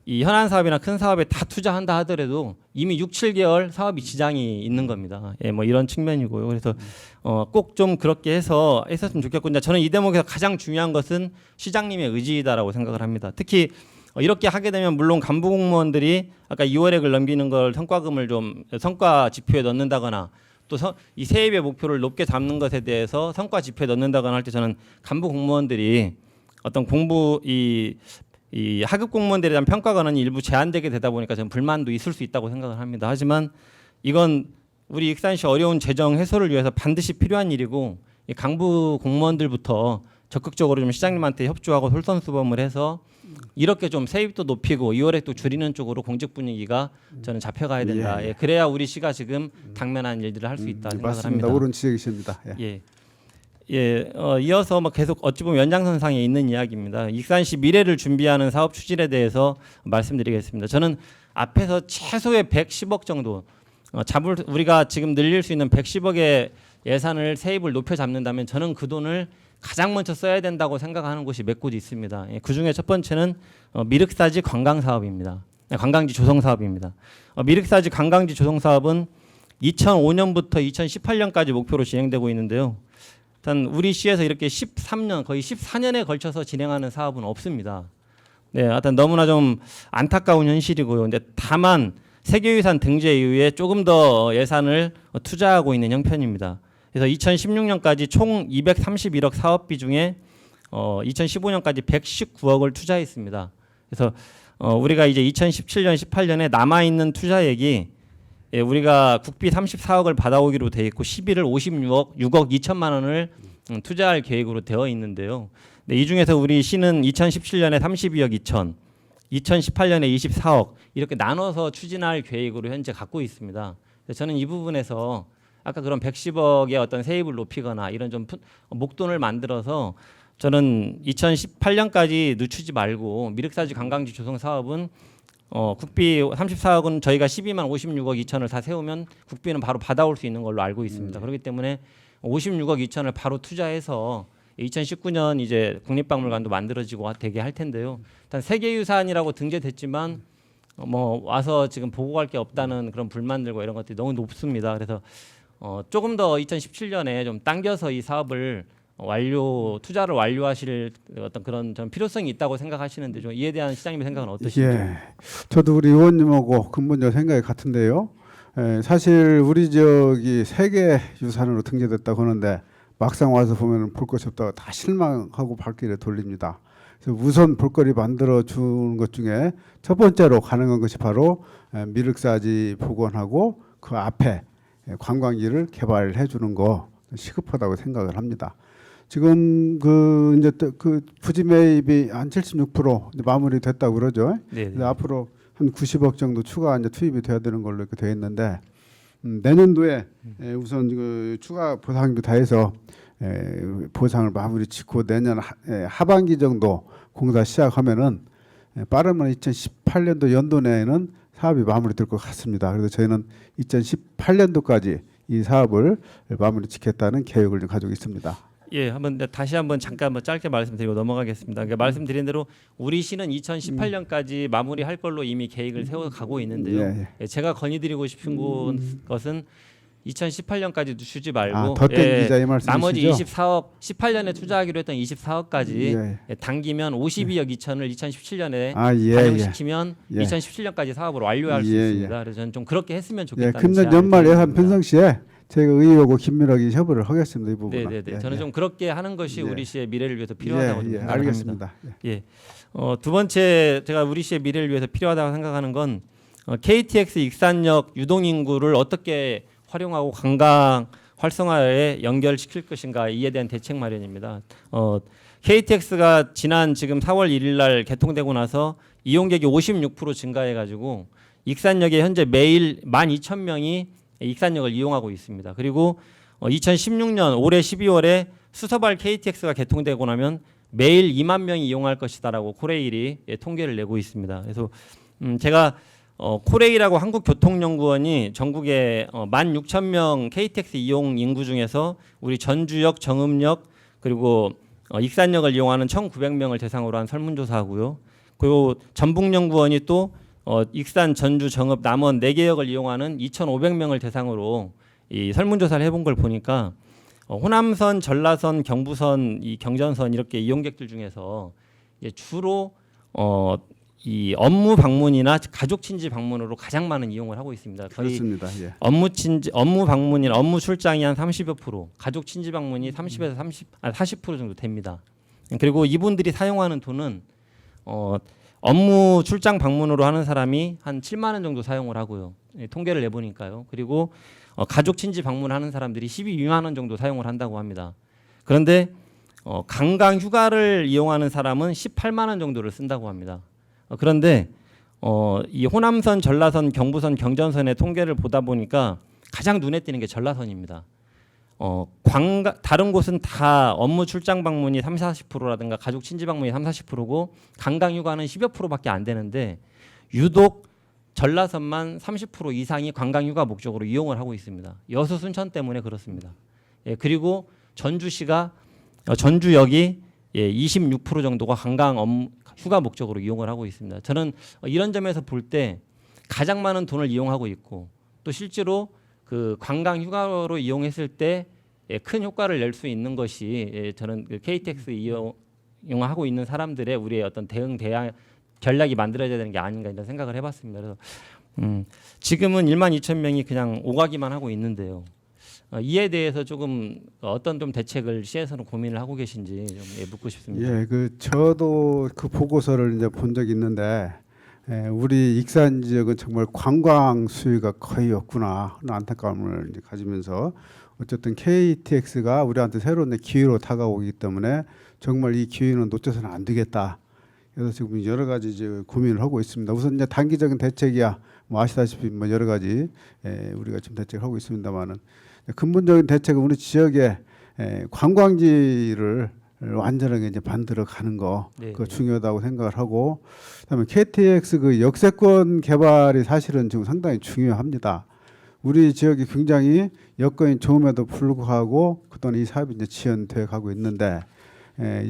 이 현안 사업이나 큰 사업에 다 투자한다 하더라도 이미 6, 7개월 사업이 지장이 있는 겁니다. 예, 뭐 이런 측면이고요. 그래서 꼭 좀 그렇게 해서 했었으면 좋겠고, 이제 저는 이 대목에서 가장 중요한 것은 시장님의 의지다라고 생각을 합니다. 특히 이렇게 하게 되면 물론 간부 공무원들이 아까 2월액을 넘기는 걸 성과금을 좀 성과 지표에 넣는다거나 또 이 세입의 목표를 높게 잡는 것에 대해서 성과 지표에 넣는다거나 할 때 저는 간부 공무원들이 어떤 공부 이 하급 공무원들에 대한 평가가는 일부 제한되게 되다 보니까 저는 불만도 있을 수 있다고 생각을 합니다. 하지만 이건 우리 익산시 어려운 재정 해소를 위해서 반드시 필요한 일이고 이 간부 공무원들부터 적극적으로 좀 시장님한테 협조하고 솔선수범을 해서 이렇게 좀 세입도 높이고 2월액도 줄이는 쪽으로 공직 분위기가 저는 잡혀가야 된다. 예, 그래야 우리 시가 지금 당면한 일들을 할 수 있다 생각을 맞습니다. 합니다. 옳은 지적이십니다. 예. 이어서 뭐 계속 어찌 보면 연장선상에 있는 이야기입니다. 익산시 미래를 준비하는 사업 추진에 대해서 말씀드리겠습니다. 저는 앞에서 최소의 110억 정도 우리가 지금 늘릴 수 있는 110억의 예산을 세입을 높여 잡는다면 저는 그 돈을 가장 먼저 써야 된다고 생각하는 곳이 몇 곳 있습니다. 그 중에 첫 번째는 미륵사지 관광 사업입니다. 관광지 조성 사업입니다. 미륵사지 관광지 조성 사업은 2005년부터 2018년까지 목표로 진행되고 있는데요. 일단 우리 시에서 이렇게 13년 거의 14년에 걸쳐서 진행하는 사업은 없습니다. 네, 하여튼 너무나 좀 안타까운 현실이고요. 근데 다만 세계유산 등재 이후에 조금 더 예산을 투자하고 있는 형편입니다. 그래서 2016년까지 총 231억 사업비 중에 2015년까지 119억을 투자했습니다. 그래서 우리가 이제 2017년, 18년에 남아 있는 투자액이 우리가 국비 34억을 받아오기로 돼 있고 11을 56억 2천만 원을 투자할 계획으로 되어 있는데요. 네, 이 중에서 우리 시는 2017년에 32억 2천, 2018년에 24억 이렇게 나눠서 추진할 계획으로 현재 갖고 있습니다. 저는 이 부분에서 아까 그런 110억의 어떤 세입을 높이거나 이런 좀 목돈을 만들어서 저는 2018년까지 늦추지 말고 미륵사지 관광지 조성 사업은 국비 34억은 저희가 12만 56억 2천을 다 세우면 국비는 바로 받아올 수 있는 걸로 알고 있습니다. 그렇기 때문에 56억 2천을 바로 투자해서 2019년 이제 국립박물관도 만들어지고 되게 할 텐데요. 일단 세계유산이라고 등재됐지만 뭐 와서 지금 보고 갈 게 없다는 그런 불만들과 이런 것들이 너무 높습니다. 그래서 조금 더 2017년에 좀 당겨서 이 사업을 투자를 완료하실 어떤 그런 좀 필요성이 있다고 생각하시는데 좀 이에 대한 시장님의 생각은 어떠신지? 예, 저도 우리 의원님하고 근본적 생각이 같은데요. 사실 우리 지역이 세계 유산으로 등재됐다고 하는데 막상 와서 보면 볼 것이 없다가 다 실망하고 발길에 돌립니다. 그래서 우선 볼거리 만들어 주는 것 중에 첫 번째로 가능한 것이 바로 미륵사지 복원하고 그 앞에 관광지를 개발해 주는 거 시급하다고 생각을 합니다. 지금 이제 그 부지 매입이 한 76% 이제 마무리됐다고 그러죠. 네. 앞으로 한 90억 정도 추가 이제 투입이 돼야 되는 걸로 이렇게 되어 있는데 내년도에 우선 그 추가 보상도 다 해서 보상을 마무리 짓고 내년 하반기 정도 공사 시작하면은 빠르면 2018년도 연도 내에는 사업이 마무리될 것 같습니다. 그래서 저희는 2018년도까지 이 사업을 마무리 짓겠다는 계획을 좀 가지고 있습니다. 예, 다시 한번 잠깐 짧게 말씀드리고 넘어가겠습니다. 그러니까 말씀드린 대로 우리 시는 2018년까지 마무리할 걸로 이미 계획을 세워 가고 있는데요. 제가 건의드리고 싶은 것은 2018년까지 주지 말고 덧땡기자 이 말씀이시죠? 나머지 24억 18년에 투자하기로 했던 24억까지 당기면 52억 2천을 2017년에 반영시키면 2017년까지 사업을 완료할 수 있습니다. 그래서 저는 좀 그렇게 했으면 좋겠다는 금년 연말 예산 편성시에 저희가 의회하고 긴밀하게 협의를 하겠습니다. 이 부분은. 네네네. 예, 저는 예. 좀 그렇게 하는 것이 예. 우리 시의 미래를 위해서 필요하다고 예, 예, 생각합니다. 알겠습니다. 예. 두 번째 제가 우리 시의 미래를 위해서 필요하다고 생각하는 건 KTX 익산역 유동 인구를 어떻게 활용하고 관광 활성화에 연결시킬 것인가 이에 대한 대책 마련입니다. KTX가 지난 지금 4월 1일 날 개통되고 나서 이용객이 56% 증가해 가지고 익산역에 현재 매일 12,000명이 익산역을 이용하고 있습니다. 그리고 2016년 올해 12월에 수서발 KTX가 개통되고 나면 매일 2만 명이 이용할 것이다라고 코레일이 통계를 내고 있습니다. 그래서 제가 코레일하고 한국교통연구원이 전국에 16,000명 KTX 이용 인구 중에서 우리 전주역, 정읍역 그리고 익산역을 이용하는 1,900명을 대상으로 한 설문조사하고요. 그리고 전북연구원이 또 익산, 전주, 정읍, 남원 4개 역을 이용하는 2,500명을 대상으로 이 설문조사를 해본 걸 보니까 호남선, 전라선, 경부선, 이 경전선 이렇게 이용객들 중에서 주로 이 업무 방문이나 가족 친지 방문으로 가장 많은 이용을 하고 있습니다. 거의 그렇습니다. 예. 업무 방문이나 업무 출장이 한 30여 %, 가족 친지 방문이 30에서 40% 정도 됩니다. 그리고 이분들이 사용하는 돈은 업무 출장 방문으로 하는 사람이 한 7만 원 정도 사용을 하고요. 통계를 내보니까요. 그리고 가족 친지 방문하는 사람들이 12만 원 정도 사용을 한다고 합니다. 그런데 관광 휴가를 이용하는 사람은 18만 원 정도를 쓴다고 합니다. 그런데 이 호남선, 전라선, 경부선, 경전선의 통계를 보다 보니까 가장 눈에 띄는 게 전라선입니다. 다른 곳은 다 업무 출장 방문이 30-40%라든가 가족 친지 방문이 30-40%고 관광 휴가는 10여 %밖에 안 되는데 유독 전라선만 30% 이상이 관광 휴가 목적으로 이용을 하고 있습니다. 여수 순천 때문에 그렇습니다. 예, 그리고 전주역이 26% 정도가 관광 휴가 목적으로 이용을 하고 있습니다. 저는 이런 점에서 볼 때 가장 많은 돈을 이용하고 있고 또 실제로 그 관광 휴가로 이용했을 때 큰 효과를 낼 수 있는 것이 저는 그 KTX 이용하고 있는 사람들의 우리의 어떤 대응 전략이 만들어져야 되는 게 아닌가 이런 생각을 해봤습니다. 그래서 지금은 12,000명이 그냥 오가기만 하고 있는데요. 이에 대해서 조금 어떤 좀 대책을 시에서는 고민을 하고 계신지 좀 묻고 싶습니다. 예, 저도 그 보고서를 이제 본 적이 있는데 우리 익산 지역은 정말 관광 수요가 거의 없구나 하는 안타까움을 이제 가지면서 어쨌든 KTX가 우리한테 새로운 기회로 다가오기 때문에 정말 이 기회는 놓쳐서는 안 되겠다. 그래서 지금 여러 가지 이제 고민을 하고 있습니다. 우선 이제 단기적인 대책이야 뭐 아시다시피 뭐 여러 가지 우리가 지금 대책을 하고 있습니다만은 근본적인 대책은 우리 지역에 관광지를 완전하게 이제 만들어 가는 거 그거 중요하다고 생각을 하고 그다음에 KTX 그 역세권 개발이 사실은 지금 상당히 중요합니다. 우리 지역이 굉장히 여건이 좋음에도 불구하고 그동안 이 사업이 이제 지연돼 가고 있는데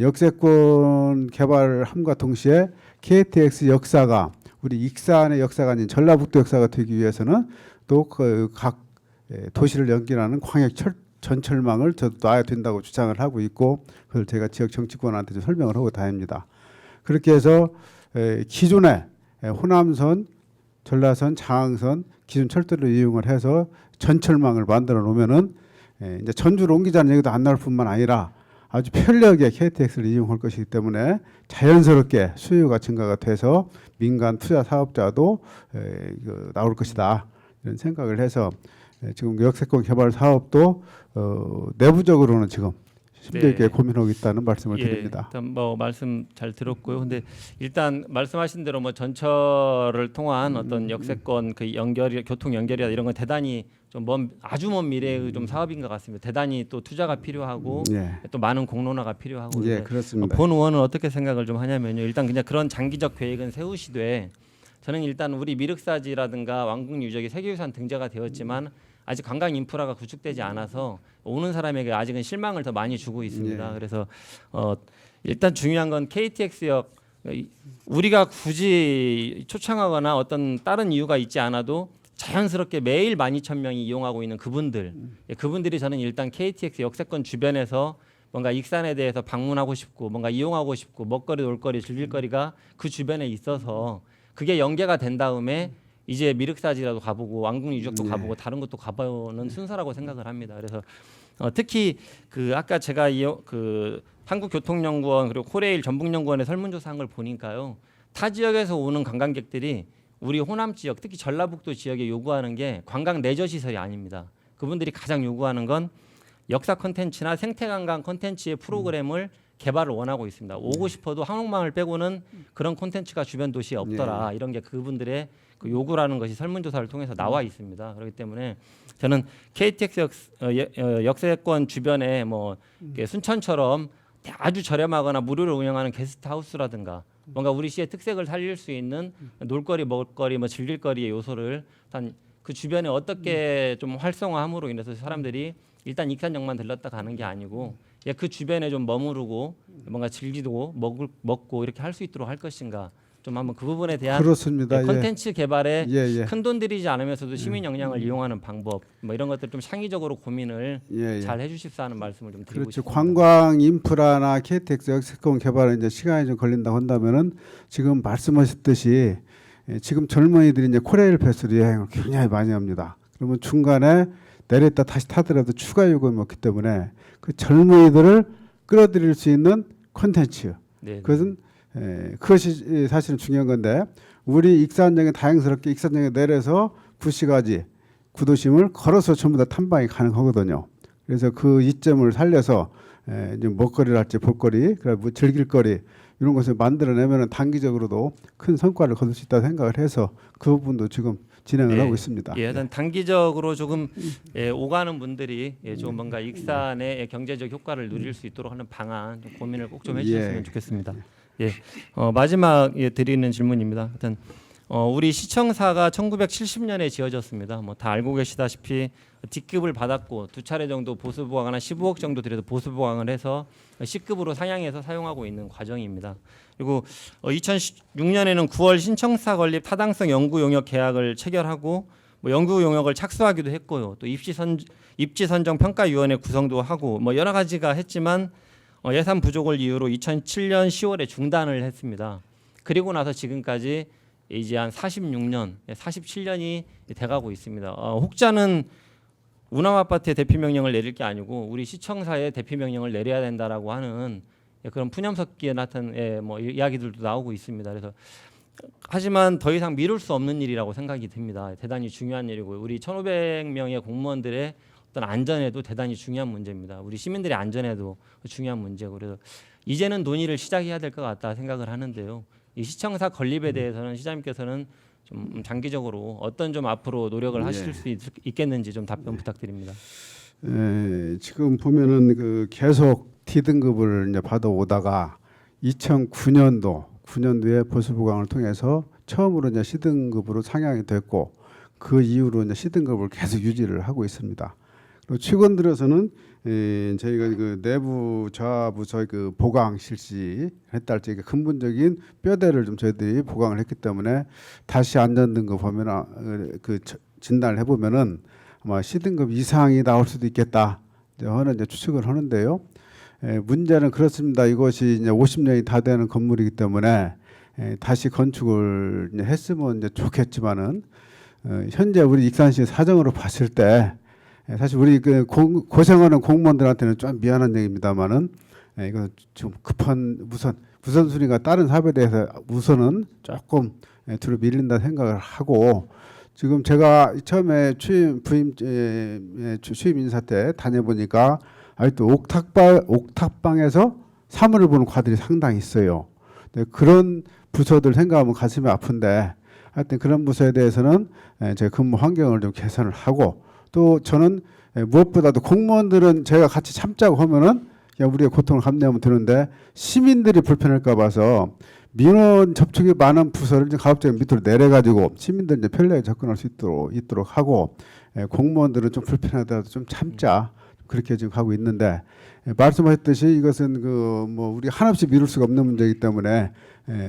역세권 개발함과 동시에 KTX 역사가 우리 익산의 역사가 아닌 전라북도 역사가 되기 위해서는 또 그 각 도시를 연결하는 광역 전철망을 저도 놔야 된다고 주장을 하고 있고 그걸 제가 지역 정치권한테 좀 설명을 하고 다닙니다. 그렇게 해서 기존의 호남선, 전라선, 장항선 기존 철도를 이용을 해서 전철망을 만들어 놓으면은 이제 전주로 옮기자는 얘기도 안 나올 뿐만 아니라 아주 편리하게 KTX를 이용할 것이기 때문에 자연스럽게 수요가 증가가 돼서 민간 투자 사업자도 나올 것이다 이런 생각을 해서 지금 역세권 개발 사업도 내부적으로는 지금 힘들게 고민하고 있다는 말씀을 드립니다. 일단 뭐 말씀 잘 들었고요. 근데 일단 말씀하신 대로 뭐 전철을 통한 어떤 역세권 그 교통 연결이나 이런 건 대단히 좀 아주 먼 미래의 좀 사업인 것 같습니다. 대단히 또 투자가 필요하고 또 많은 공론화가 필요하고. 예, 그렇습니다. 본 의원은 어떻게 생각을 좀 하냐면요. 일단 그냥 그런 장기적 계획은 세우시되 저는 일단 우리 미륵사지라든가 왕궁 유적이 세계유산 등재가 되었지만 아직 관광 인프라가 구축되지 않아서 오는 사람에게 아직은 실망을 더 많이 주고 있습니다. 그래서 일단 중요한 건 KTX역 우리가 굳이 초청하거나 어떤 다른 이유가 있지 않아도 자연스럽게 매일 12,000명이 이용하고 있는 그분들이 저는 일단 KTX 역세권 주변에서 뭔가 익산에 대해서 방문하고 싶고 뭔가 이용하고 싶고 먹거리, 놀거리, 즐길거리가 그 주변에 있어서 그게 연계가 된 다음에 이제 미륵사지라도 가보고 왕궁 유적도 가보고 다른 것도 가보는 순서라고 생각을 합니다. 그래서 특히 그 아까 제가 그 한국교통연구원 그리고 코레일 전북연구원의 설문조사한 걸 보니까요. 타 지역에서 오는 관광객들이 우리 호남 지역, 특히 전라북도 지역에 요구하는 게 관광 레저 시설이 아닙니다. 그분들이 가장 요구하는 건 역사 콘텐츠나 생태관광 콘텐츠의 프로그램을 개발을 원하고 있습니다. 오고 싶어도 한옥마을 빼고는 그런 콘텐츠가 주변 도시에 없더라. 이런 게 그분들의 그 요구라는 것이 설문조사를 통해서 나와 있습니다. 그렇기 때문에 저는 KTX 역세권 주변에 뭐 순천처럼 아주 저렴하거나 무료로 운영하는 게스트하우스라든가 뭔가 우리 시의 특색을 살릴 수 있는 놀거리, 먹을거리, 뭐 즐길거리의 요소를 한 그 주변에 어떻게 좀 활성화함으로 인해서 사람들이 일단 익산역만 들렀다 가는 게 아니고 그 주변에 좀 머무르고 뭔가 즐기고 먹고 이렇게 할 수 있도록 할 것인가 좀 한번 그 부분에 대한 그렇습니다. 콘텐츠 개발에 예. 큰 돈 들이지 않으면서도 시민 역량을 이용하는 방법 뭐 이런 것들 좀 창의적으로 고민을 잘 해주십사 하는 말씀을 좀 드리고 그렇죠. 싶습니다. 관광 인프라나 KTX 역세권 개발은 이제 시간이 좀 걸린다고 한다면은 지금 말씀하셨듯이 지금 젊은이들이 이제 코레일 패스로 여행을 굉장히 많이 합니다. 그러면 중간에 내렸다 다시 타더라도 추가 요금이 없기 때문에 그 젊은이들을 끌어들일 수 있는 콘텐츠. 네. 그것은 그것이 사실은 중요한 건데 우리 익산역에 다행스럽게 익산역에 내려서 구시가지 구도심을 걸어서 전부 다 탐방이 가능하거든요. 그래서 그 이점을 살려서 이제 먹거리랄지 볼거리, 그리고 뭐 즐길거리 이런 것을 만들어내면 단기적으로도 큰 성과를 거둘 수 있다고 생각을 해서 그 부분도 지금 진행을 하고 있습니다. 일단 단기적으로 조금 오가는 분들이 좀 뭔가 익산의 경제적 효과를 누릴 수 있도록 하는 방안 좀 고민을 꼭 좀 해주셨으면 좋겠습니다. 마지막에 드리는 질문입니다. 하여튼 우리 시청사가 1970년에 지어졌습니다. 뭐 다 알고 계시다시피 D급을 받았고 2차례 정도 보수보강을 한 15억 정도 들여서 보수보강을 해서 C급으로 상향해서 사용하고 있는 과정입니다. 그리고 2006년에는 9월 신청사 건립 타당성 연구 용역 계약을 체결하고 뭐 연구 용역을 착수하기도 했고요. 또 입지 선정 평가위원회 구성도 하고 뭐 여러 가지가 했지만 예산 부족을 이유로 2007년 10월에 중단을 했습니다. 그리고 나서 지금까지 이제 한 46년, 47년이 돼가고 있습니다. 혹자는 우남아파트의 대피 명령을 내릴 게 아니고 우리 시청사의 대피 명령을 내려야 된다라고 하는 그런 푸념섞기에 나타난 뭐 이야기들도 나오고 있습니다. 그래서 하지만 더 이상 미룰 수 없는 일이라고 생각이 듭니다. 대단히 중요한 일이고 우리 1,500명의 공무원들의 어떤 안전에도 대단히 중요한 문제입니다. 우리 시민들의 안전에도 중요한 문제고 그래서 이제는 논의를 시작해야 될 것 같다 생각을 하는데요. 이 시청사 건립에 대해서는 시장님께서는 좀 장기적으로 어떤 좀 앞으로 노력을 하실 수 있겠는지 좀 답변 부탁드립니다. 지금 보면은 그 계속 D등급을 이제 받아오다가 2009년도에 보수보강을 통해서 처음으로 이제 C등급으로 상향이 됐고 그 이후로 이제 C등급을 계속 유지를 하고 있습니다. 그리고 최근 들어서는 저희가 그 내부 저하부서의 그 보강 실시했다 할지 근본적인 뼈대를 좀 저희들이 보강을 했기 때문에 다시 안전등급 보면 그 진단을 해보면은 아마 C등급 이상이 나올 수도 있겠다 하는 이제 추측을 하는데요. 문제는 그렇습니다. 이것이 이제 50년이 다 되는 건물이기 때문에 다시 건축을 이제 했으면 이제 좋겠지만은 현재 우리 익산시 사정으로 봤을 때 사실 우리 그 고생하는 공무원들한테는 좀 미안한 얘기입니다만은 이거 좀 급한 우선순위가 다른 사업에 대해서 우선은 조금 뒤로 밀린다 생각을 하고 지금 제가 처음에 취임 인사 때 다녀보니까 아직도 옥탑방에서 사물을 보는 과들이 상당히 있어요. 그런 부서들 생각하면 가슴이 아픈데 하여튼 그런 부서에 대해서는 제 근무 환경을 좀 개선을 하고 또 저는 무엇보다도 공무원들은 제가 같이 참자고 하면은 우리의 고통을 감내하면 되는데 시민들이 불편할까 봐서 민원 접촉이 많은 부서를 이제 가급적 밑으로 내려가지고 시민들 이제 편리하게 접근할 수 있도록 하고 공무원들은 좀 불편하더라도 좀 참자 그렇게 지금 가고 있는데 말씀하셨듯이 이것은 그 뭐 우리 한없이 미룰 수가 없는 문제이기 때문에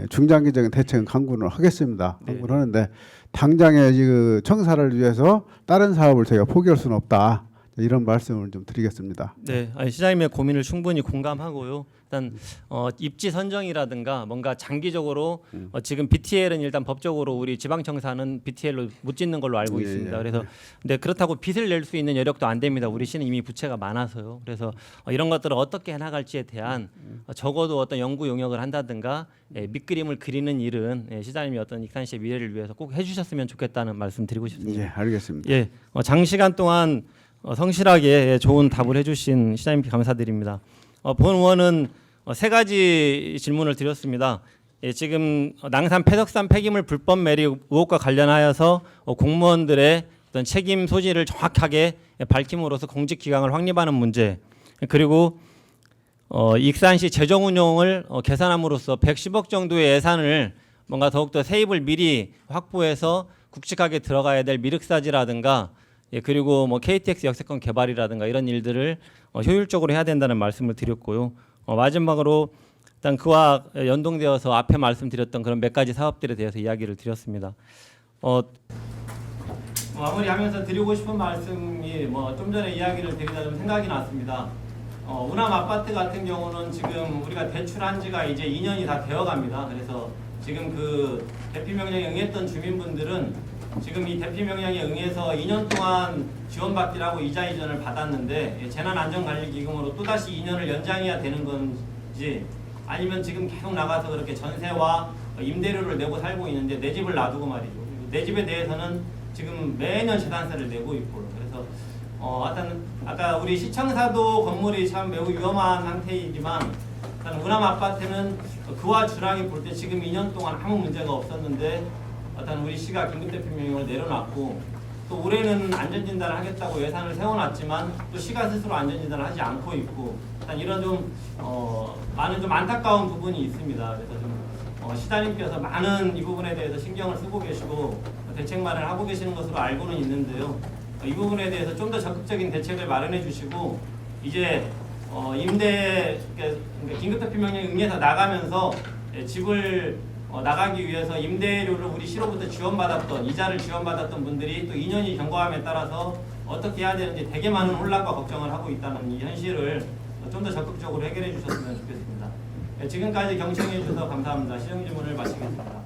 중장기적인 대책은 강구를 하겠습니다. 강구를 하는데 당장에 그 청사를 위해서 다른 사업을 저희가 포기할 수는 없다. 이런 말씀을 좀 드리겠습니다. 네, 아니, 시장님의 고민을 충분히 공감하고요. 일단 입지 선정이라든가 뭔가 장기적으로 지금 BTL은 일단 법적으로 우리 지방청사는 BTL로 못 짓는 걸로 알고 예, 있습니다. 예, 그래서 근데 그렇다고 빚을 낼 수 있는 여력도 안 됩니다. 우리 시는 이미 부채가 많아서요. 그래서 이런 것들을 어떻게 해나갈지에 대한 적어도 어떤 연구 용역을 한다든가 밑그림을 그리는 일은 시장님이 어떤 익산시의 미래를 위해서 꼭 해주셨으면 좋겠다는 말씀 드리고 싶습니다. 예, 알겠습니다. 예, 장시간 동안 성실하게 좋은 답을 해주신 시장님께 감사드립니다. 본 의원은 세 가지 질문을 드렸습니다. 예, 지금 낭산 폐석산 폐기물 불법 매립 의혹과 관련하여서 공무원들의 어떤 책임 소지를 정확하게 밝힘으로써 공직 기강을 확립하는 문제, 그리고 익산시 재정 운용을 개선함으로써 110억 정도의 예산을 뭔가 더욱더 세입을 미리 확보해서 굵직하게 들어가야 될 미륵사지라든가 그리고 뭐 KTX 역세권 개발이라든가 이런 일들을 효율적으로 해야 된다는 말씀을 드렸고요. 마지막으로 일단 그와 연동되어서 앞에 말씀드렸던 그런 몇 가지 사업들에 대해서 이야기를 드렸습니다. 마무리하면서 드리고 싶은 말씀이 좀 전에 이야기를 드리다 좀 생각이 났습니다. 우남 아파트 같은 경우는 지금 우리가 대출한 지가 이제 2년이 다 되어갑니다. 그래서 지금 그 대피 명령에 응했던 주민분들은 지금 이 대피 명령에 응해서 2년 동안 지원받기라고 이자 이전을 받았는데 재난안전관리기금으로 또다시 2년을 연장해야 되는 건지 아니면 지금 계속 나가서 그렇게 전세와 임대료를 내고 살고 있는데 내 집을 놔두고 말이죠. 내 집에 대해서는 지금 매년 재산세를 내고 있고 그래서 아까 우리 시청사도 건물이 참 매우 위험한 상태이지만 일단 우남 아파트는 그와 주랑이 볼 때 지금 2년 동안 아무 문제가 없었는데 우리 시가 긴급 대피 명령을 내려놨고 또 올해는 안전진단을 하겠다고 예산을 세워놨지만 또 시가 스스로 안전진단을 하지 않고 있고 일단 이런 좀 많은 좀 안타까운 부분이 있습니다. 그래서 좀 시장님께서 많은 이 부분에 대해서 신경을 쓰고 계시고 대책 마련을 하고 계시는 것으로 알고는 있는데요. 이 부분에 대해서 좀 더 적극적인 대책을 마련해 주시고 이제 임대 그러니까 긴급 대피 명령에 응해서 나가면서 집을 나가기 위해서 임대료를 우리 시로부터 지원받았던 이자를 지원받았던 분들이 또 2년이 경과함에 따라서 어떻게 해야 되는지 되게 많은 혼란과 걱정을 하고 있다는 이 현실을 좀 더 적극적으로 해결해 주셨으면 좋겠습니다. 지금까지 경청해 주셔서 감사합니다. 시정 질문을 마치겠습니다.